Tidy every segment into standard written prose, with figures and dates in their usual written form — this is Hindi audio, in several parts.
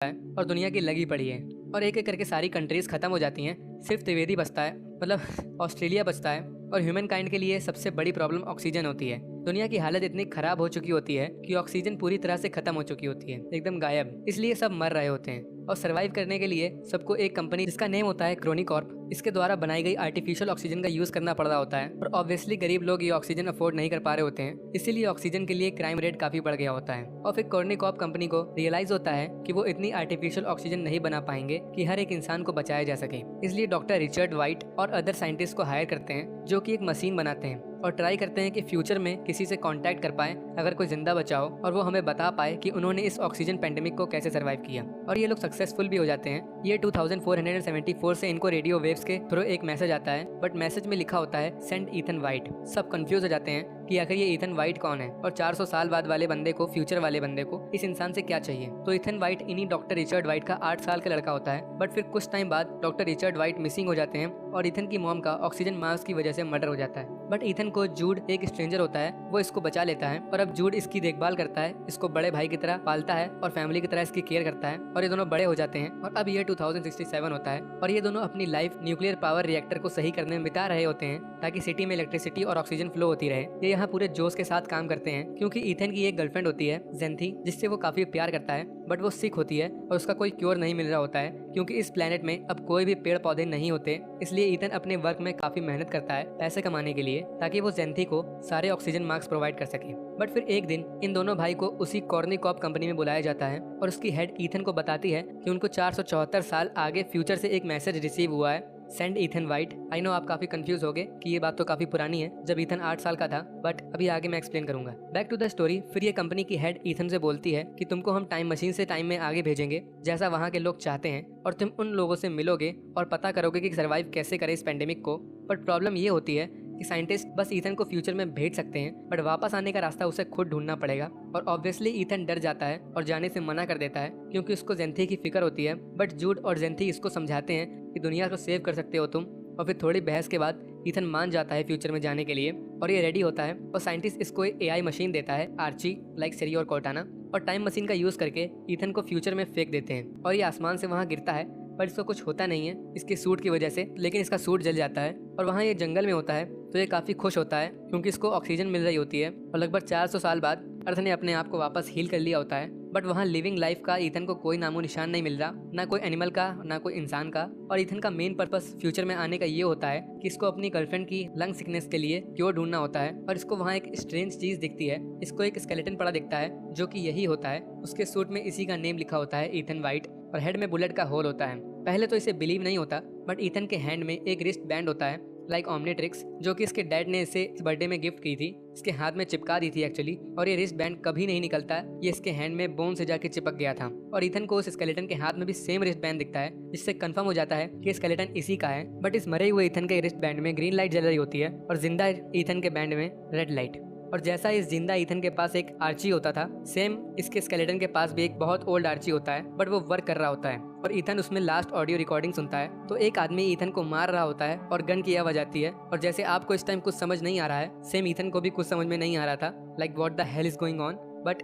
है और दुनिया की लगी पड़ी है और एक एक करके सारी कंट्रीज खत्म हो जाती हैं। सिर्फ त्रिवेदी बचता है, मतलब ऑस्ट्रेलिया बचता है। और ह्यूमन काइंड के लिए सबसे बड़ी प्रॉब्लम ऑक्सीजन होती है। दुनिया की हालत इतनी खराब हो चुकी होती है कि ऑक्सीजन पूरी तरह से खत्म हो चुकी होती है, एकदम गायब। इसलिए सब मर रहे होते हैं और सरवाइव करने के लिए सबको एक कंपनी जिसका नेम होता है क्रोनिकॉर्प, इसके द्वारा बनाई गई आर्टिफिशियल ऑक्सीजन का यूज करना पड़ रहा होता है। और ऑब्वियसली गरीब लोग ये ऑक्सीजन अफोर्ड नहीं कर पा रहे होते हैं, इसीलिए ऑक्सीजन के लिए क्राइम रेट काफी बढ़ गया होता है। और फिर क्रोनिकॉर्प कंपनी को रियलाइज होता है कि वो इतनी आर्टिफिशियल ऑक्सीजन नहीं बना पाएंगे कि हर एक इंसान को बचाया जा सके। इसलिए डॉक्टर रिचर्ड वाइट और अदर साइंटिस्ट को हायर करते हैं जो कि एक मशीन बनाते हैं और ट्राई करते हैं कि फ्यूचर में किसी से कांटेक्ट कर पाए अगर कोई जिंदा बचा हो और वो हमें बता पाए कि उन्होंने इस ऑक्सीजन पेंडेमिक को कैसे सरवाइव किया। और ये लोग सक्सेसफुल भी हो जाते हैं। ये 2474 से इनको रेडियो वेव्स के थ्रू एक मैसेज आता है, बट मैसेज में लिखा होता है सेंड ईथन वाइट। सब कंफ्यूज हो जाते हैं कि आखिर ये ईथन वाइट कौन है और 400 साल बाद वाले बंदे को, फ्यूचर वाले बंदे को इस इंसान से क्या चाहिए। तो ईथन वाइट इन्हीं डॉक्टर रिचर्ड वाइट का 8 साल का लड़का होता है। बट फिर कुछ टाइम बाद डॉक्टर रिचर्ड वाइट मिसिंग हो जाते हैं और ईथन की मॉम का ऑक्सीजन मास्क की वजह से मर्डर हो जाता है। बट ईथन को जूड, एक स्ट्रेंजर होता है, वो इसको बचा लेता है और अब जूड इसकी देखभाल करता है, इसको बड़े भाई की तरह पालता है और फैमिली की तरह इसकी केयर करता है। और ये दोनों बड़े हो जाते हैं और अब ये 2067 होता है और ये दोनों अपनी लाइफ न्यूक्लियर पावर रिएक्टर को सही करने में बिता रहे होते हैं ताकि सिटी में इलेक्ट्रिसिटी और ऑक्सीजन फ्लो होती रहे। ये यहाँ पूरे जोश के साथ काम करते हैं क्योंकि ईथन की एक गर्लफ्रेंड होती है जेंथी, जिससे वो काफी प्यार करता है। बट वो सिक होती है और उसका कोई क्योर नहीं मिल रहा होता है क्योंकि इस प्लेनेट में अब कोई भी पेड़ पौधे नहीं होते। इसलिए ईथन अपने वर्क में काफी मेहनत करता है पैसे कमाने के लिए ताकि वो जेंथी को सारे ऑक्सीजन मास्क प्रोवाइड कर सके। बट फिर एक दिन इन दोनों भाई को उसी कॉर्निकॉर्प कंपनी में बुलाया जाता है और उसकी हेड ईथन को बताती है कि उनको 474 साल आगे फ्यूचर से एक मैसेज रिसीव हुआ है, send Ethan white. I know आप काफी कंफ्यूज हो गए कि ये बात तो काफी पुरानी है, जब ईथन 8 साल का था, बट अभी आगे मैं एक्सप्लेन करूंगा। Back to the story. फिर ये कंपनी की हेड ईथन से बोलती है कि तुमको हम टाइम मशीन से टाइम में आगे भेजेंगे जैसा वहाँ के लोग चाहते हैं और तुम उन लोगों से मिलोगे और पता करोगे कि सर्वाइव कैसे करे इस पेंडेमिक को। बट प्रॉब्लम ये होती है कि साइंटिस्ट बस ईथन को फ्यूचर में भेज सकते हैं, बट वापस आने का रास्ता उसे खुद ढूंढना पड़ेगा। और ऑब्वियसली ईथन डर जाता है और जाने से मना कर देता है क्योंकि उसको जेंथी की फिक्र होती है। बट जूड और जेंथी इसको समझाते हैं कि दुनिया को सेव कर सकते हो तुम। और फिर थोड़ी बहस के बाद ईथन मान जाता है फ्यूचर में जाने के लिए और ये रेडी होता है और साइंटिस्ट इसको एक एआई मशीन देता है, आर्ची, लाइक सिरी और कोर्टाना। और टाइम मशीन का यूज करके ईथन को फ्यूचर में फेंक देते हैं और ये आसमान से वहाँ गिरता है, पर इसको कुछ होता नहीं है इसके सूट की वजह से, लेकिन इसका सूट जल जाता है। और वहाँ ये जंगल में होता है तो ये काफी खुश होता है क्योंकि इसको ऑक्सीजन मिल रही होती है और लगभग 400 साल बाद अर्थ ने अपने आप को वापस हील कर लिया होता है। बट वहाँ लिविंग लाइफ का ईथन को कोई नामो निशान नहीं मिल रहा, ना कोई एनिमल का ना कोई इंसान का। और ईथन का मेन पर्पस फ्यूचर में आने का ये होता है कि इसको अपनी गर्लफ्रेंड की लंग सिकनेस के लिए क्योर ढूंढना होता है। और इसको वहाँ एक स्ट्रेंज चीज दिखती है, इसको एक स्केलेटन पड़ा दिखता है जो कि यही होता है। उसके सूट में इसी का नेम लिखा होता है, ईथन वाइट, और हेड में बुलेट का होल होता है। पहले तो इसे बिलीव नहीं होता, बट ईथन के हैंड में एक रिस्ट बैंड होता है लाइक ओमनीट्रिक्स, जो कि इसके डैड ने इसे इस बर्थडे में गिफ्ट की थी, इसके हाथ में चिपका दी थी एक्चुअली। और ये रिस्ट बैंड कभी नहीं निकलता, ये इसके हैंड में बोन से जाके चिपक गया था। और ईथन को उस स्केलेटन के हाथ में भी सेम रिस्ट बैंड दिखता है, जिससे कंफर्म हो जाता है कि स्केलेटन इसी का है। बट इस मरे हुए ईथन के रिस्ट बैंड में ग्रीन लाइट जल रही होती है और जिंदा ईथन के बैंड में रेड लाइट। और जैसा इस जिंदा ईथन के पास एक आर्ची होता था, सेम इसके स्केलेटन के पास भी एक बहुत ओल्ड आर्ची होता है, बट वो वर्क कर रहा होता है और ईथन उसमें लास्ट ऑडियो रिकॉर्डिंग सुनता है। तो एक आदमी ईथन को मार रहा होता है और गन की आवाज आती है। और जैसे आपको इस टाइम कुछ समझ नहीं आ रहा है, सेम ईथन को भी कुछ समझ में नहीं आ रहा था, like what the hell is going on. But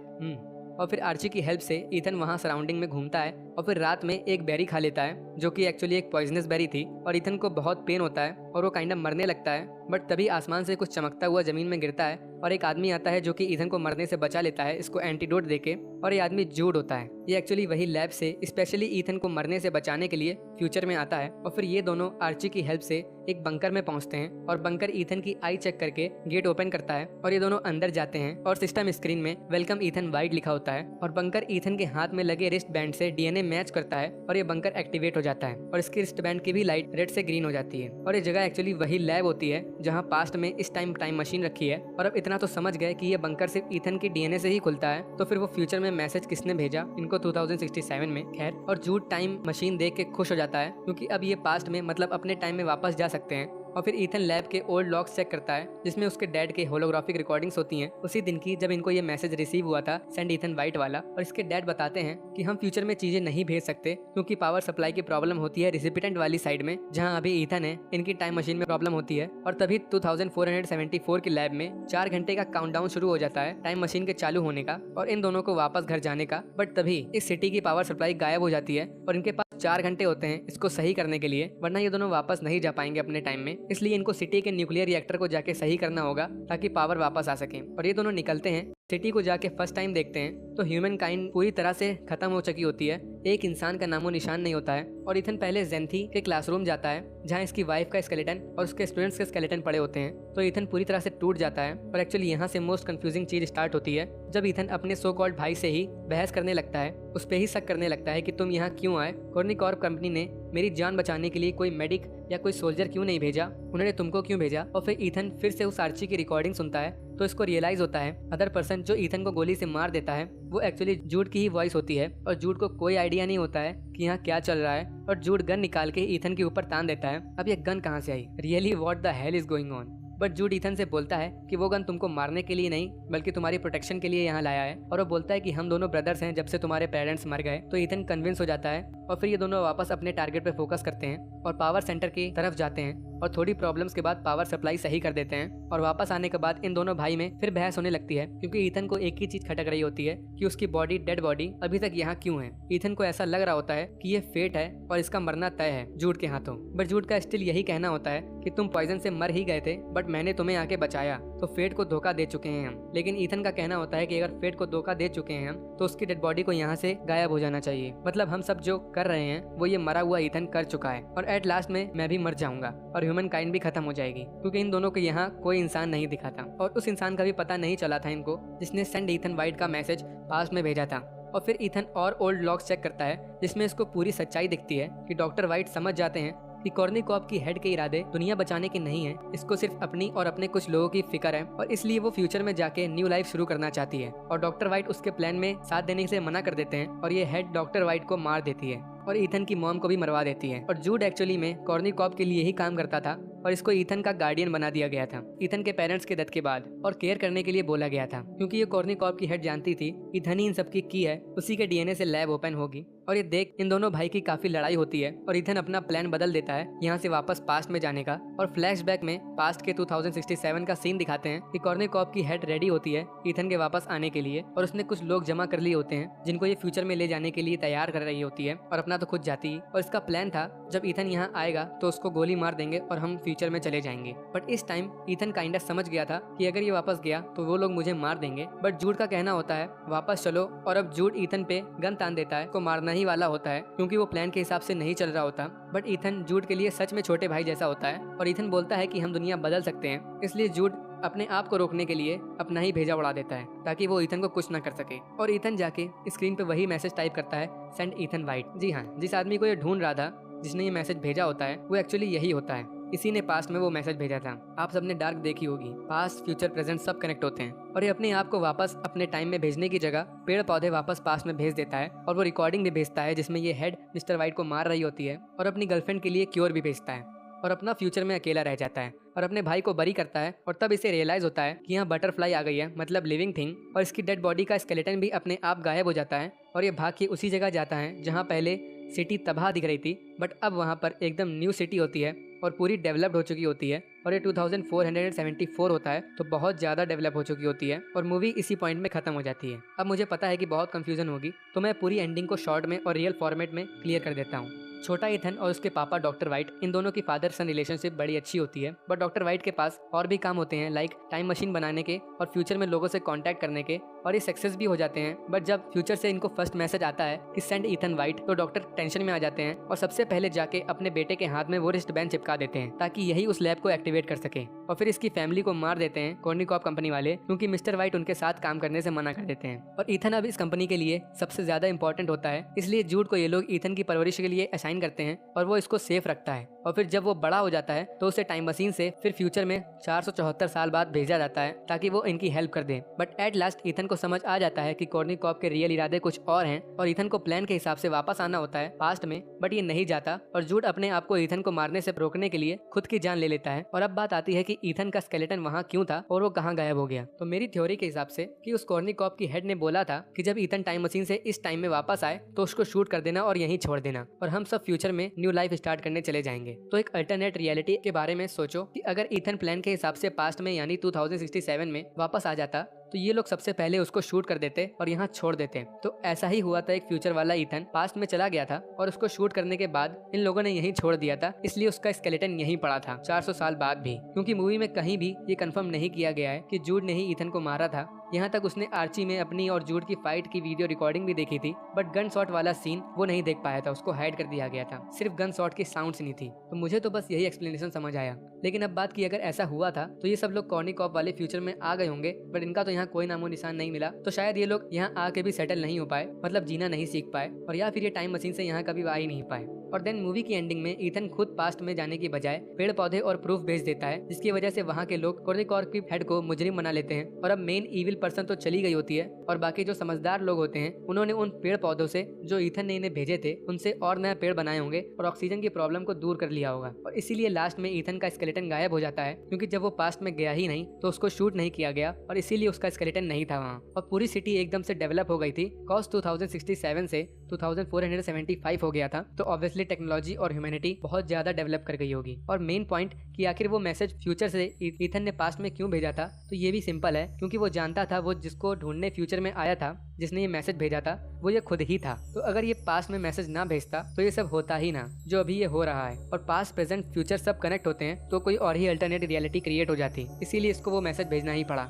और फिर आर्ची की हेल्प से ईथन वहाँ सराउंडिंग में घूमता है और फिर रात में एक बेरी खा लेता है जो कि एक्चुअली एक पॉइजनस बेरी थी। और ईथन को बहुत पेन होता है और वो काइंड ऑफ मरने लगता है। बट तभी आसमान से कुछ चमकता हुआ जमीन में गिरता है और एक आदमी आता है जो कि ईथन को मरने से बचा लेता है, इसको एंटीडोट देके। और ये आदमी जूड होता है, ये एक्चुअली वही लैब से स्पेशली ईथन को मरने से बचाने के लिए फ्यूचर में आता है। और फिर ये दोनों आर्ची की हेल्प से एक बंकर में पहुंचते हैं और बंकर ईथन की आई चेक करके गेट ओपन करता है और ये दोनों अंदर जाते हैं और सिस्टम स्क्रीन में वेलकम ईथन वाइट लिखा होता है। और बंकर ईथन के हाथ में लगे रिस्ट बैंड से डीएनए मैच करता है और ये बंकर एक्टिवेट हो जाता है और इसकी रिस्ट बैंड की भी लाइट रेड से ग्रीन हो जाती है। और ये जगह एक्चुअली वही लैब होती है जहाँ पास्ट में इस टाइम मशीन रखी है। और अब इतना तो समझ गए कि ये बंकर सिर्फ ईथन की डीएनए से ही खुलता है, तो फिर वो फ्यूचर में मैसेज किसने भेजा इनको 2067 में। खैर, और जूड टाइम मशीन देख के खुश हो जाता है क्योंकि अब ये पास्ट में, मतलब अपने टाइम में वापस जा सकते हैं और फिर ईथन लैब के ओल्ड लॉग्स चेक करता है जिसमें उसके डैड के होलोग्राफिक रिकॉर्डिंग्स होती हैं उसी दिन की जब इनको ये मैसेज रिसीव हुआ था सेंड ईथन वाइट वाला। और इसके डैड बताते हैं कि हम फ्यूचर में चीजें नहीं भेज सकते क्योंकि पावर सप्लाई की प्रॉब्लम होती है रिसिपिटेंट वाली साइड में जहाँ अभी ईथन है। इनकी टाइम मशीन में प्रॉब्लम होती है और तभी 2474 की लैब में 4 घंटे का काउंटडाउन शुरू हो जाता है टाइम मशीन के चालू होने का और इन दोनों को वापस घर जाने का। बट तभी इस सिटी की पावर सप्लाई गायब हो जाती है और इनके पास 4 घंटे होते हैं इसको सही करने के लिए, वरना ये दोनों वापस नहीं जा पाएंगे अपने टाइम में। इसलिए इनको सिटी के न्यूक्लियर रिएक्टर को जाके सही करना होगा ताकि पावर वापस आ सके। और ये दोनों निकलते हैं। सिटी को जाके फर्स्ट टाइम देखते हैं तो ह्यूमन काइंड पूरी तरह से खत्म हो चुकी होती है, एक इंसान का नामो निशान नहीं होता है। और इथन पहले जेंथी के क्लासरूम जाता है जहाँ इसकी वाइफ का स्केलेटन और उसके स्टूडेंट्स के स्केलेटन पड़े होते हैं। तो इथन पूरी तरह से टूट जाता है और एक्चुअली यहाँ से मोस्ट कंफ्यूजिंग चीज स्टार्ट होती है जब इथन अपने सो कॉल्ड भाई से ही बहस करने लगता है, उस पे ही शक करने लगता है कि तुम यहाँ क्यों आए, कॉर्निकॉर्प कंपनी ने मेरी जान बचाने के लिए कोई मेडिक या कोई सोल्जर क्यों नहीं भेजा, उन्होंने तुमको क्यों भेजा। और फिर ईथन फिर से उस आर्ची की रिकॉर्डिंग सुनता है तो इसको रियलाइज होता है अदर पर्सन जो ईथन को गोली से मार देता है वो एक्चुअली जूड की ही वॉइस होती है और जूड को कोई आइडिया नहीं होता है कि यहाँ क्या चल रहा है। और जूड गन निकाल के ईथन के ऊपर तान देता है। अब ये गन कहाँ से आई, really what the hell is going on. But Jude Ethan से बोलता है कि वो गन तुमको मारने के लिए नहीं बल्कि तुम्हारी प्रोटेक्शन के लिए यहाँ लाया है। और वो बोलता है कि हम दोनों ब्रदर्स हैं जब से तुम्हारे पेरेंट्स मर गए। तो ईथन कन्विंस हो जाता है और फिर ये दोनों वापस अपने टारगेट पे फोकस करते हैं और पावर सेंटर की तरफ जाते हैं और थोड़ी प्रॉब्लम्स के बाद पावर सप्लाई सही कर देते हैं। और वापस आने के बाद इन दोनों भाई में फिर बहस होने लगती है क्योंकि ईथन को एक ही चीज खटक रही होती है कि उसकी बॉडी, डेड बॉडी अभी तक यहाँ क्यों है। ईथन को ऐसा लग रहा होता है कि ये फेट है और इसका मरना तय है जूड के हाथों। बट जूड का स्टिल यही कहना होता है कि तुम पॉइजन से मर ही गए थे बट मैंने तुम्हें आके बचाया, तो फेट को धोखा दे चुके हैं हम। लेकिन ईथन का कहना होता है कि अगर फेट को धोखा दे चुके हैं हम तो उसकी डेड बॉडी को यहाँ से गायब हो जाना चाहिए। मतलब हम सब जो कर रहे हैं वो ये मरा हुआ ईथन कर चुका है और एट लास्ट में मैं भी मर जाऊंगा और ह्यूमन काइंड भी खत्म हो जाएगी क्योंकि इन दोनों को यहाँ कोई इंसान नहीं दिखा था और उस इंसान का भी पता नहीं चला था इनको जिसने सेंड ईथन वाइट का मैसेज पास्ट में भेजा था। और फिर ईथन और ओल्ड लॉग्स चेक करता है जिसमें इसको पूरी सच्चाई दिखती है कि डॉक्टर वाइट समझ जाते हैं कि कॉर्निकॉर्प की हेड के इरादे दुनिया बचाने के नहीं है, इसको सिर्फ अपनी और अपने कुछ लोगों की फिक्र है और इसलिए वो फ्यूचर में जाके न्यू लाइफ शुरू करना चाहती है। और डॉक्टर वाइट उसके प्लान में साथ देने से मना कर देते हैं और ये हेड डॉक्टर वाइट को मार देती है और ईथन की मॉम को भी मरवा देती है। और जूड एक्चुअली में कॉर्निकॉर्प के लिए ही काम करता था और इसको ईथन का गार्डियन बना दिया गया था ईथन के पेरेंट्स के डेथ के बाद और केयर करने के लिए बोला गया था क्योंकि ये कॉर्निकॉर्प की हेड जानती थी ईथन ही इन सबकी की है, उसी के डीएनए से लैब ओपन होगी। और ये देख इन दोनों भाई की काफी लड़ाई होती है और ईथन अपना प्लान बदल देता है यहाँ से वापस पास्ट में जाने का। और फ्लैशबैक में पास्ट के 2067 का सीन दिखाते हैं कि कॉर्निकॉर्प की हेड रेडी होती है ईथन के वापस आने के लिए और उसने कुछ लोग जमा कर लिए होते हैं जिनको ये फ्यूचर में ले जाने के लिए तैयार कर रही होती है और अपना तो खुद जाती है। और इसका प्लान था जब ईथन यहाँ आएगा तो उसको गोली मार देंगे और हम फ्यूचर में चले जाएंगे। बट इस टाइम ईथन काइंडा समझ गया था कि अगर ये वापस गया तो वो लोग मुझे मार देंगे। बट जूड का कहना होता है वापस चलो और अब जूड ईथन पे गन तान देता है, को मारना ही वाला होता है क्योंकि वो प्लान के हिसाब से नहीं चल रहा होता। बट ईथन जूड के लिए सच में छोटे भाई जैसा होता है और ईथन बोलता है कि हम दुनिया बदल सकते हैं। इसलिए जूड अपने आप को रोकने के लिए अपना ही भेजा उड़ा देता है ताकि वो ईथन को कुछ ना कर सके। और ईथन जाके स्क्रीन पे वही मैसेज टाइप करता है, सेंड ईथन वाइट। जी हाँ, जिस आदमी को ये ढूंढ रहा था जिसने ये मैसेज भेजा होता है वो एक्चुअली यही होता है, इसी ने पास्ट में वो मैसेज भेजा था। आप सबने डार्क देखी होगी, पास्ट फ्यूचर प्रेजेंट सब कनेक्ट होते हैं और ये अपने आप को वापस अपने टाइम में भेजने की जगह पेड़ पौधे वापस पास्ट में भेज देता है और वो रिकॉर्डिंग भी भेजता है जिसमें ये हेड मिस्टर वाइट को मार रही होती है और अपनी गर्लफ्रेंड के लिए क्योर भी भेजता है और अपना फ्यूचर में अकेला रह जाता है और अपने भाई को बरी करता है। और तब इसे रियलाइज होता है कि यहाँ बटरफ्लाई आ गई है, मतलब लिविंग थिंग, और इसकी डेड बॉडी का स्केलेटन भी अपने आप गायब हो जाता है और ये भाग के उसी जगह जाता है जहाँ पहले सिटी तबाह दिख रही थी बट अब वहाँ पर एकदम न्यू सिटी होती है और पूरी डेवलप्ड हो चुकी होती है। और ये 2474 होता है तो बहुत ज़्यादा डेवलप हो चुकी होती है और मूवी इसी पॉइंट में ख़त्म हो जाती है। अब मुझे पता है कि बहुत कंफ्यूजन होगी तो मैं पूरी एंडिंग को शॉर्ट में और रियल फॉर्मेट में क्लियर कर देता हूँ। छोटा ईथन और उसके पापा डॉक्टर वाइट, इन दोनों की फादर सन रिलेशनशिप बड़ी अच्छी होती है बट डॉक्टर वाइट के पास और भी काम होते हैं लाइक टाइम मशीन बनाने के और फ्यूचर में लोगों से कांटेक्ट करने के, और ये सक्सेस भी हो जाते हैं। बट जब फ्यूचर से इनको फर्स्ट मैसेज आता है कि सेंड ईथन वाइट तो डॉक्टर टेंशन में आ जाते हैं और सबसे पहले जाके अपने बेटे के हाथ में वो रिस्ट बैंड चिपका देते हैं ताकि यही उस लैब को एक्टिवेट कर सके। और फिर इसकी फैमिली को मार देते हैं कॉर्निकॉर्प कंपनी वाले क्योंकि मिस्टर वाइट उनके साथ काम करने से मना कर देते हैं। और ईथन अब इस कंपनी के लिए सबसे ज्यादा इंपॉर्टेंट होता है, इसलिए जूड को ये लोग ईथन की परवरिश के लिए असाइन साइन करते हैं और वो इसको सेफ रखता है। और फिर जब वो बड़ा हो जाता है तो उसे टाइम मशीन से फिर फ्यूचर में 474 साल बाद भेजा जाता है ताकि वो इनकी हेल्प कर दे। बट एट लास्ट ईथन को समझ आ जाता है कि कॉर्नी कॉप के रियल इरादे कुछ और हैं और ईथन को प्लान के हिसाब से वापस आना होता है पास्ट में, बट ये नहीं जाता और जूड अपने आप को ईथन को मारने से रोकने के लिए खुद की जान ले लेता है। और अब बात आती है कि ईथन का स्केलेटन वहाँ क्यों था और वो कहाँ गायब हो गया। तो मेरी थ्योरी के हिसाब से कि उस कॉर्नी कॉप की हेड ने बोला था कि जब ईथन टाइम मशीन से इस टाइम में वापस आए तो उसको शूट कर देना और यहीं छोड़ देना और हम सब फ्यूचर में न्यू लाइफ स्टार्ट करने चले जाएंगे। तो एक अल्टरनेट रियलिटी के बारे में सोचो कि अगर ईथन प्लान के हिसाब से पास्ट में यानी 2067 में वापस आ जाता तो ये लोग सबसे पहले उसको शूट कर देते और यहाँ छोड़ देते। तो ऐसा ही हुआ था, एक फ्यूचर वाला ईथन पास्ट में चला गया था और उसको शूट करने के बाद इन लोगों ने यहीं छोड़ दिया था, इसलिए उसका स्केलेटन यहीं पड़ा था 400 साल बाद भी। क्योंकि मूवी में कहीं भी ये कंफर्म नहीं किया गया है कि जूड ने ही ईथन को मारा था। यहाँ तक उसने आर्ची में अपनी और जूड की फाइट की वीडियो रिकॉर्डिंग भी देखी थी, बट गन शॉट वाला सीन वो नहीं देख पाया था, उसको हाइड कर दिया गया था, सिर्फ गन शॉट की साउंड्स नहीं थी। तो मुझे तो बस यही एक्सप्लेनेशन समझ आया। लेकिन अब बात की अगर ऐसा हुआ था तो ये सब लोग कॉर्नी कॉप वाले फ्यूचर में आ गए होंगे, बट इनका तो यहाँ कोई नामो निशान नहीं मिला। तो शायद ये लोग यहाँ आके भी सेटल नहीं हो पाए, मतलब जीना नहीं सीख पाए, और या फिर ये टाइम मशीन से यहाँ कभी आ ही नहीं पाए। और देन मूवी की एंडिंग में ईथन खुद पास्ट में जाने की बजाय पेड़ पौधे और प्रूफ भेज देता है, जिसकी वजह से वहाँ के लोग कॉर्नी कॉप की हेड को मुजरिम बना लेते हैं। और अब मेन इविल पर्सन तो चली गई होती है और बाकी जो समझदार लोग होते हैं उन्होंने उन पेड़ पौधों से जो ईथन ने इन्हें भेजे थे उनसे और नया पेड़ बनाए होंगे और ऑक्सीजन की प्रॉब्लम को दूर कर लिया होगा। और इसीलिए लास्ट में ईथन का स्केलेटन गायब हो जाता है, क्योंकि जब वो पास्ट में गया ही नहीं तो उसको शूट नहीं किया गया और इसीलिए उसका स्केलेटन नहीं था वहाँ। और पूरी सिटी एकदम से डेवलप हो गई थी, कॉज 2067 से 2475 हो गया था। तो ऑब्वियसली टेक्नोलॉजी और ह्यूमैनिटी बहुत ज्यादा डेवलप कर गई होगी। और मेन पॉइंट कि आखिर वो मैसेज फ्यूचर से ईथन ने पास्ट में क्यों भेजा था, तो ये भी सिंपल है, क्योंकि वो जानता था वो जिसको ढूंढने फ्यूचर में आया था, जिसने ये मैसेज भेजा था, वो ये खुद ही था। तो अगर ये पास्ट में मैसेज ना भेजता तो ये सब होता ही ना जो अभी ये हो रहा है। और पास्ट प्रेजेंट फ्यूचर सब कनेक्ट होते हैं तो कोई और ही अल्टरनेट रियलिटी क्रिएट हो जाती, इसीलिए इसको वो मैसेज भेजना ही पड़ा।